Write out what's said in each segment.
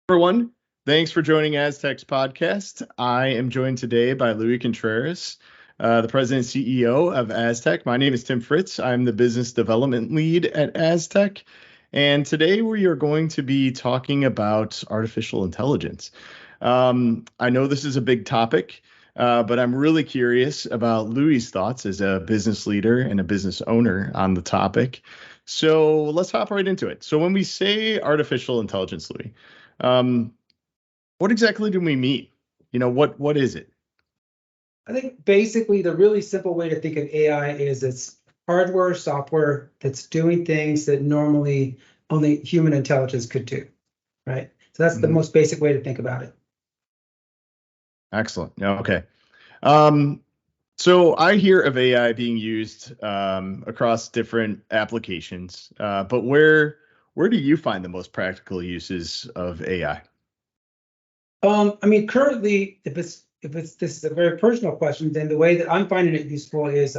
Everyone. Thanks for joining AzTech's podcast. I am joined today by Louis Contreras, the president and CEO of AzTech. My name is Tim Fritz. I'm the business development lead at AzTech. And today we are going to be talking about artificial intelligence. I know this is a big topic, but I'm really curious about Louis' thoughts as a business leader and a business owner on the topic. So let's hop right into it. So when we say artificial intelligence, Louis, what exactly do we mean? What is it? I think basically the really simple way to think of AI is it's hardware, software that's doing things that normally only human intelligence could do, right? So that's the most basic way to think about it. Excellent. Yeah, okay. So I hear of AI being used across different applications, but where do you find the most practical uses of AI? Currently, if this is a very personal question, then the way that I'm finding it useful is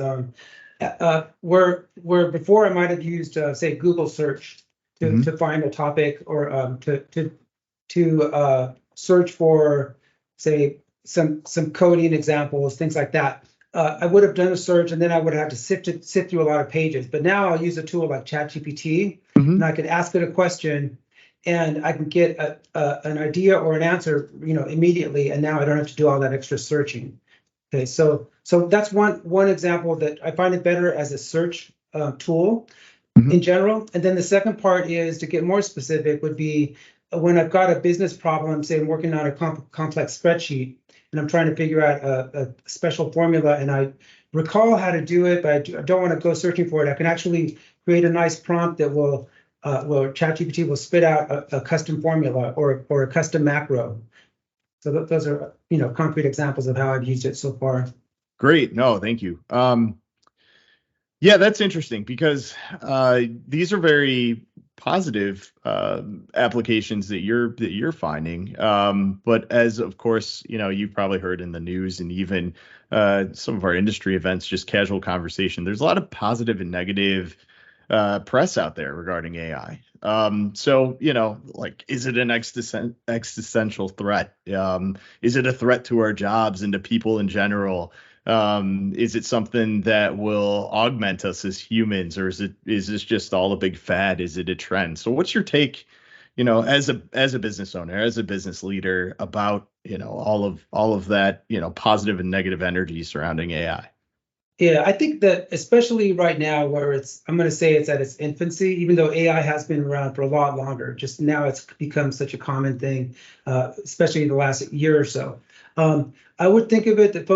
where before I might have used say Google search to find a topic or to search for say some coding examples, things like that. I would have done a search and then I would have to sift through a lot of pages. But now I'll use a tool like ChatGPT and I can ask it a question and I can get an idea or an answer, immediately. And now I don't have to do all that extra searching. Okay, so that's one example that I find it better as a search tool in general. And then the second part is to get more specific would be when I've got a business problem, say I'm working on a complex spreadsheet and I'm trying to figure out a special formula and I recall how to do it, but I don't want to go searching for it. I can actually create a nice prompt that will where ChatGPT will spit out a custom formula or a custom macro. So those are concrete examples of how I've used it so far. Great. No, thank you. Yeah, that's interesting because these are very positive applications that you're finding. But as of course, you've probably heard in the news and even some of our industry events, just casual conversation. There's a lot of positive and negative press out there regarding AI. So, is it an existential threat? Is it a threat to our jobs and to people in general? Is it something that will augment us as humans, or is this just all a big fad? Is it a trend? So what's your take, as a business owner, as a business leader about, all of that, positive and negative energy surrounding AI? Yeah, I think that especially right now where I'm going to say it's at its infancy, even though AI has been around for a lot longer, just now it's become such a common thing, especially in the last year or so. I would think of it that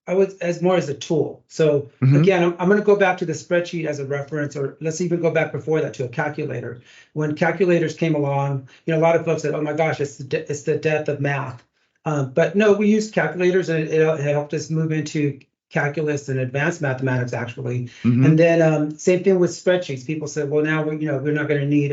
I would as more as a tool. So again, I'm going to go back to the spreadsheet as a reference, or let's even go back before that to a calculator. When calculators came along, a lot of folks said, "Oh my gosh, it's the death of math." But no, we used calculators and it helped us move into calculus and advanced mathematics actually. And then same thing with spreadsheets. People said, well, now we're not going to need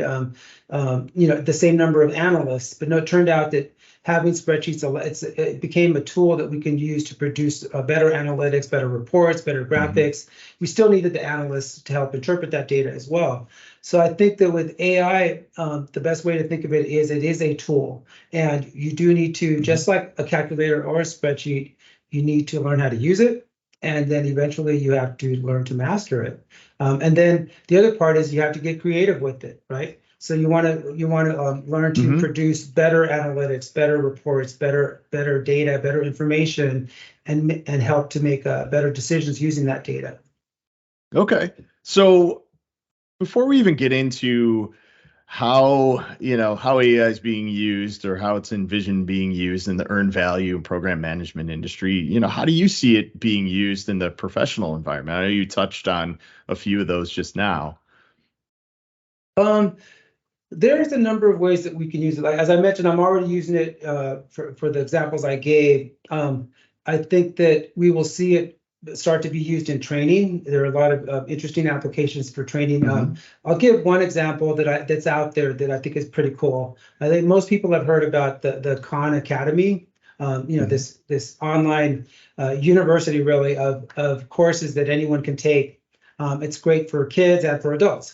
the same number of analysts. But no, it turned out that having spreadsheets, it became a tool that we can use to produce better analytics, better reports, better graphics. We still needed the analysts to help interpret that data as well. So I think that with AI, the best way to think of it is a tool. And you do need to, just like a calculator or a spreadsheet, you need to learn how to use it. And then eventually you have to learn to master it. And then the other part is you have to get creative with it, right? So you want to learn to produce better analytics, better reports, better data, better information, and help to make better decisions using that data. Okay, so before we even get into how AI is being used or how it's envisioned being used in the earned value and program management industry, how do you see it being used in the professional environment? I know you touched on a few of those just now. There's a number of ways that we can use it. Like, as I mentioned, I'm already using it for the examples I gave. I think that we will see it start to be used in training. There are a lot of interesting applications for training. I'll give one example that's out there that I think is pretty cool. I think most people have heard about the Khan Academy. This online university really of courses that anyone can take. It's great for kids and for adults.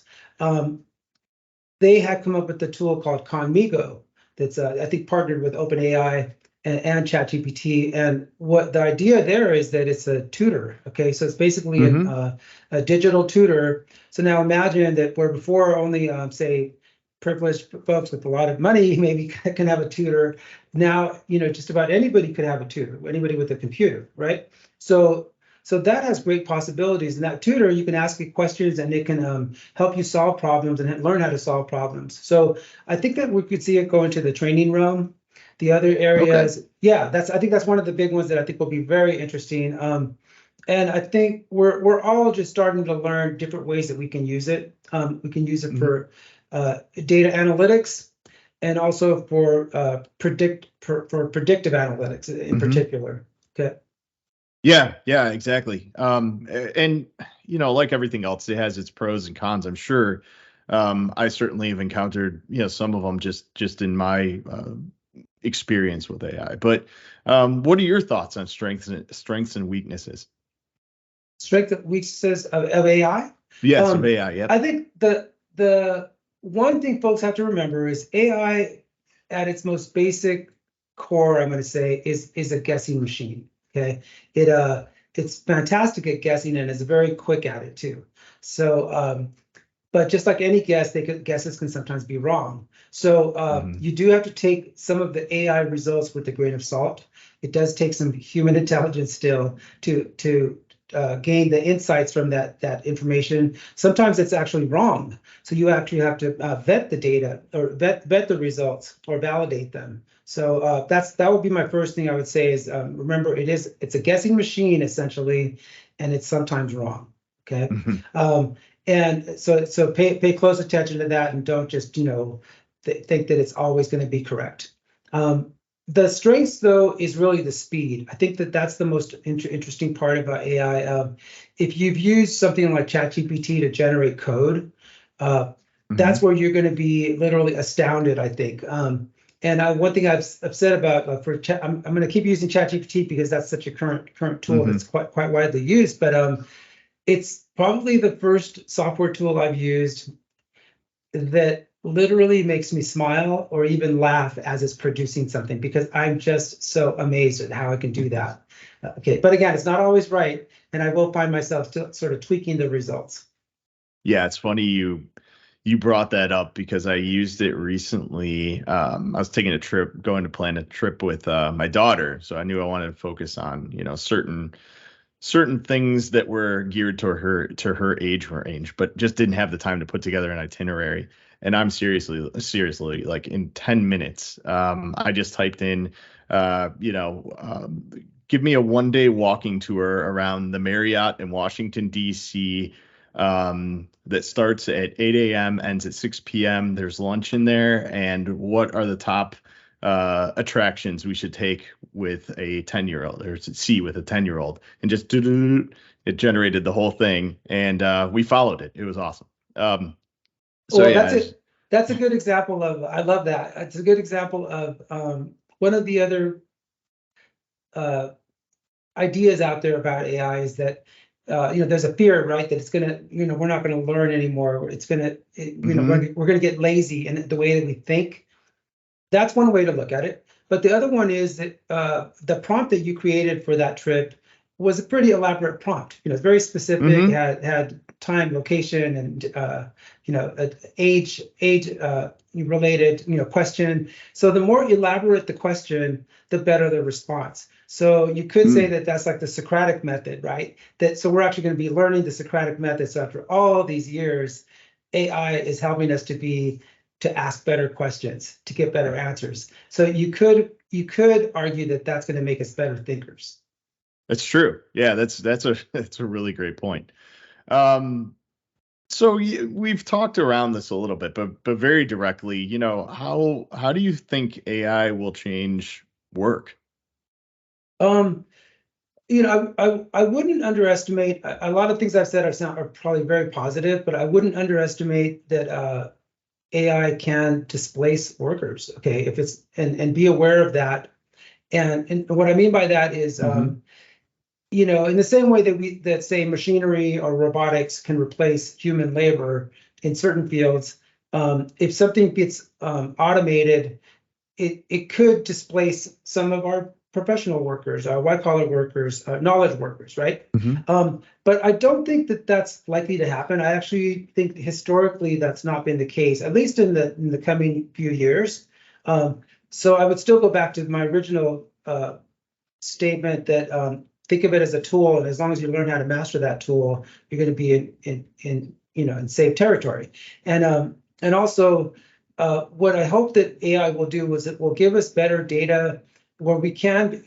They had come up with a tool called Conmigo, that's I think partnered with OpenAI and ChatGPT. And what the idea there is that it's a tutor. Okay, so it's basically a digital tutor. So now imagine that where before only say privileged folks with a lot of money maybe can have a tutor. Now, just about anybody could have a tutor, anybody with a computer, right? So that has great possibilities. And that tutor, you can ask it questions and it can help you solve problems and learn how to solve problems. So I think that we could see it go into the training realm. The other areas, yeah, I think that's one of the big ones that I think will be very interesting. And I think we're all just starting to learn different ways that we can use it. We can use it for data analytics and also for predictive analytics in particular. Okay. Yeah, exactly. And like everything else, it has its pros and cons, I'm sure. I certainly have encountered, some of them just in my experience with AI. But what are your thoughts on strengths and weaknesses? Strengths and weaknesses of AI? Yes, of AI. Yeah. I think the one thing folks have to remember is AI at its most basic core, I'm going to say, is a guessing machine. Okay, it's fantastic at guessing and is very quick at it too. So, but just like any guesses can sometimes be wrong. So you do have to take some of the AI results with a grain of salt. It does take some human intelligence still to gain the insights from that information. Sometimes it's actually wrong. So you actually have to vet the data or vet the results or validate them. So that would be my first thing I would say is remember it's a guessing machine essentially, and it's sometimes wrong. Okay. And so pay close attention to that and don't just think that it's always going to be correct. The strengths, though, is really the speed. I think that's the most interesting part about AI. If you've used something like ChatGPT to generate code, that's where you're going to be literally astounded, I think. And one thing I've said about I'm going to keep using ChatGPT because that's such a current tool that's quite widely used. But it's probably the first software tool I've used that literally makes me smile or even laugh as it's producing something, because I'm just so amazed at how I can do that. Okay, but again, it's not always right, and I will find myself still sort of tweaking the results. Yeah, it's funny you brought that up because I used it recently. I was going to plan a trip with my daughter, so I knew I wanted to focus on certain things that were geared to her age range, but just didn't have the time to put together an itinerary. And I'm seriously, like in 10 minutes, I just typed in, give me a 1-day walking tour around the Marriott in Washington, D.C. That starts at 8 a.m., ends at 6 p.m. There's lunch in there. And what are the top attractions we should take with a 10-year-old or see with a 10-year-old? And just it generated the whole thing. And we followed it. It was awesome. So yeah, that's a good example of, I love that. It's a good example of one of the other ideas out there about AI is that there's a fear, right, that it's gonna, we're not gonna learn anymore. It's gonna, we're gonna get lazy in the way that we think. That's one way to look at it. But the other one is that the prompt that you created for that trip was a pretty elaborate prompt. It's very specific, had time, location, and age related question. So the more elaborate the question, the better the response. So you could say that that's like the Socratic method, right? So we're actually going to be learning the Socratic method. So after all these years, AI is helping us to ask better questions, to get better answers. So you could argue that that's going to make us better thinkers. That's true. Yeah, that's a really great point. So we've talked around this a little bit, but very directly, how do you think AI will change work? I wouldn't underestimate a lot of things I've said are probably very positive, but I wouldn't underestimate that AI can displace workers. Okay, if it's and be aware of that. And what I mean by that is, in the same way that say machinery or robotics can replace human labor in certain fields, if something gets automated, it could displace some of our professional workers, white collar workers, knowledge workers, right? But I don't think that that's likely to happen. I actually think historically that's not been the case, at least in the coming few years. So I would still go back to my original statement that think of it as a tool, and as long as you learn how to master that tool, you're going to be in safe territory. And also, what I hope that AI will do is it will give us better data where we can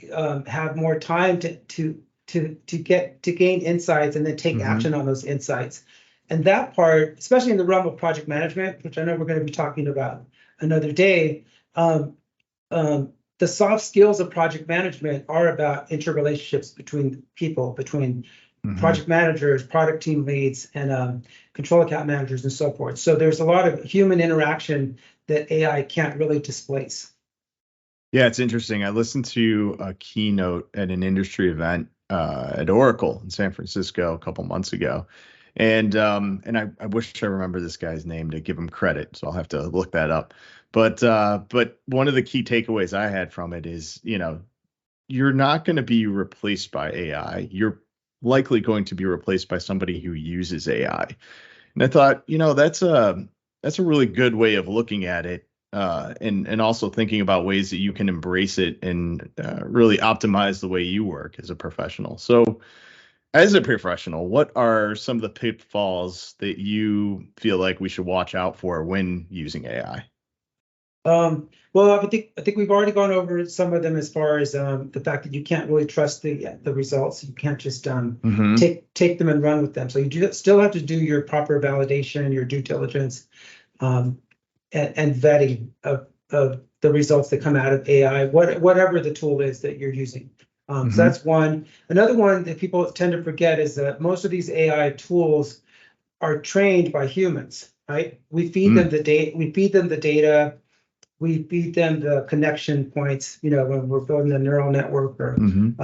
have more time to gain insights and then take action on those insights. And that part, especially in the realm of project management, which I know we're going to be talking about another day, the soft skills of project management are about interrelationships between people, between project managers, product team leads, and control account managers, and so forth. So there's a lot of human interaction that AI can't really displace. Yeah, it's interesting. I listened to a keynote at an industry event at Oracle in San Francisco a couple months ago. And I wish I remember this guy's name to give him credit, so I'll have to look that up. But one of the key takeaways I had from it is, you're not going to be replaced by AI. You're likely going to be replaced by somebody who uses AI. And I thought, that's a really good way of looking at it. And also thinking about ways that you can embrace it and really optimize the way you work as a professional. So as a professional, what are some of the pitfalls that you feel like we should watch out for when using AI? Well, I think we've already gone over some of them as far as the fact that you can't really trust the results. You can't just take them and run with them. So you still have to do your proper validation, your due diligence, and vetting of the results that come out of AI, whatever the tool is that you're using. So that's one. Another one that people tend to forget is that most of these AI tools are trained by humans, right? We feed them the data. We feed them the data. We feed them the connection points. When we're building a neural network, or when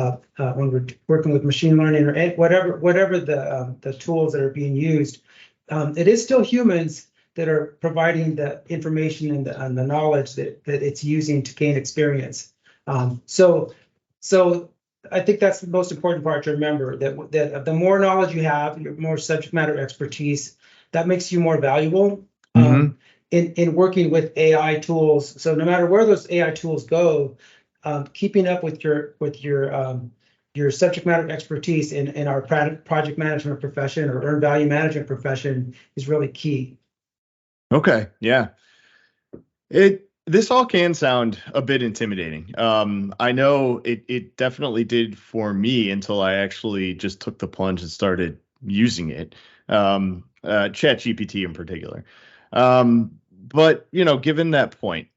we're working with machine learning, or whatever the tools that are being used, it is still humans that are providing the information and the knowledge that it's using to gain experience. So I think that's the most important part to remember, that the more knowledge you have, your more subject matter expertise, that makes you more valuable in working with AI tools. So no matter where those AI tools go, keeping up with your subject matter expertise in our project management profession or earned value management profession is really key. Okay, yeah. This all can sound a bit intimidating. I know it definitely did for me until I actually just took the plunge and started using it. ChatGPT in particular. But given that point,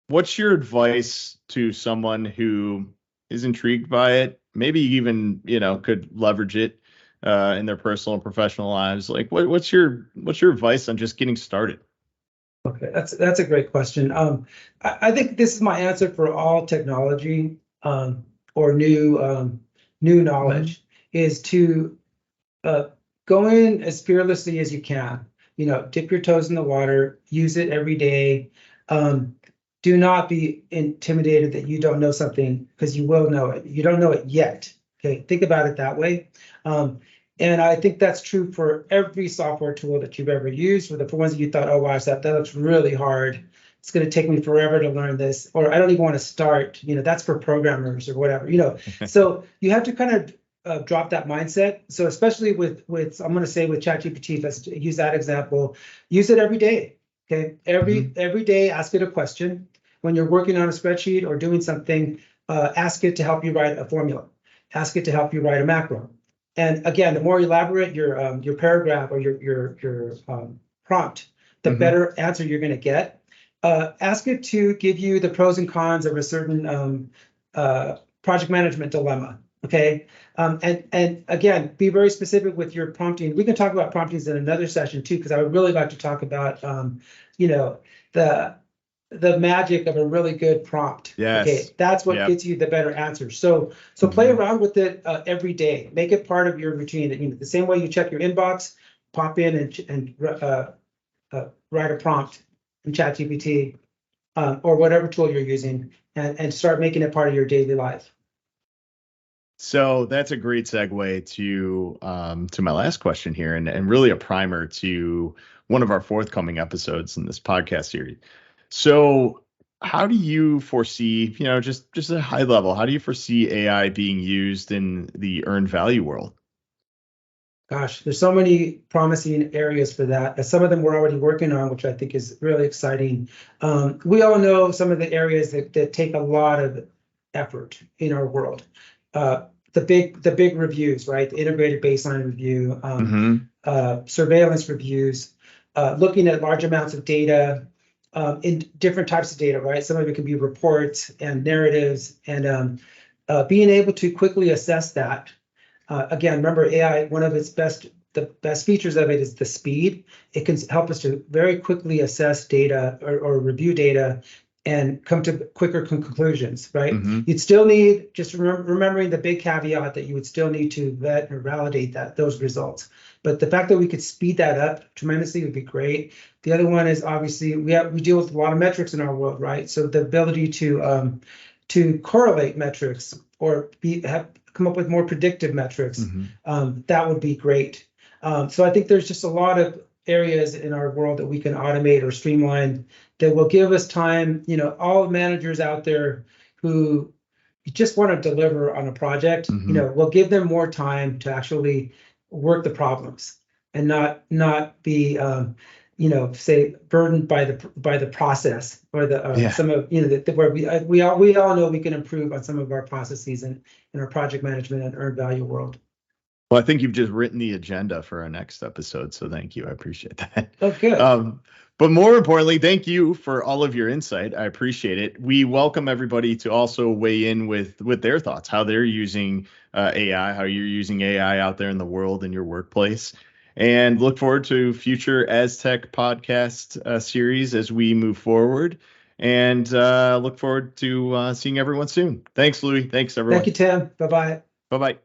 what's your advice to someone who is intrigued by it, maybe even could leverage it in their personal and professional lives? Like, what's your advice on just getting started? Okay, that's a great question. I think this is my answer for all technology or new knowledge is to go in as fearlessly as you can. Dip your toes in the water, use it every day. Do not be intimidated that you don't know something, because you will know it. You don't know it yet. Okay, think about it that way. And I think that's true for every software tool that you've ever used, or for ones that you thought, oh, wow, that looks really hard. It's going to take me forever to learn this, or I don't even want to start. That's for programmers or whatever. So you have to kind of drop that mindset. So especially with I'm going to say with ChatGPT, let's use that example. Use it every day. Okay, every day, ask it a question. When you're working on a spreadsheet or doing something, ask it to help you write a formula. Ask it to help you write a macro. And again, the more elaborate your paragraph or your prompt, the better answer you're going to get. Ask it to give you the pros and cons of a certain project management dilemma. Okay, and again, be very specific with your prompting. We can talk about promptings in another session too, because I would really like to talk about the magic of a really good prompt. Yes. Okay, that's what gets you the better answer. So play around with it every day. Make it part of your routine. The same way you check your inbox, pop in and write a prompt in ChatGPT. or whatever tool you're using, and start making it part of your daily life. So that's a great segue to my last question here, and really a primer to one of our forthcoming episodes in this podcast series. So how do you foresee, just at a high level, how do you foresee AI being used in the earned value world? Gosh, there's so many promising areas for that. Some of them we're already working on, which I think is really exciting. We all know some of the areas that take a lot of effort in our world. The big reviews, right? The integrated baseline review, surveillance reviews, looking at large amounts of data, in different types of data, right? Some of it can be reports and narratives, and being able to quickly assess that. Again, remember AI, one of the best features of it is the speed. It can help us to very quickly assess data or review data and come to quicker conclusions, right? You'd still need, just remembering the big caveat that you would still need to vet or validate those results. But the fact that we could speed that up tremendously would be great. The other one is obviously we deal with a lot of metrics in our world, right? So the ability to correlate metrics or come up with more predictive metrics, that would be great. So I think there's just a lot of areas in our world that we can automate or streamline that will give us time. All managers out there who just want to deliver on a project, we'll give them more time to actually work the problems and not be say burdened by the process or some of where we all know we can improve on some of our processes in our project management and earned value world. Well, I think you've just written the agenda for our next episode, so thank you. I appreciate that. Oh, good. But more importantly, thank you for all of your insight. I appreciate it. We welcome everybody to also weigh in with their thoughts, how they're using AI, how you're using AI out there in the world in your workplace. And look forward to future AzTech podcast series as we move forward. And look forward to seeing everyone soon. Thanks, Louis. Thanks, everyone. Thank you, Tim. Bye-bye. Bye-bye.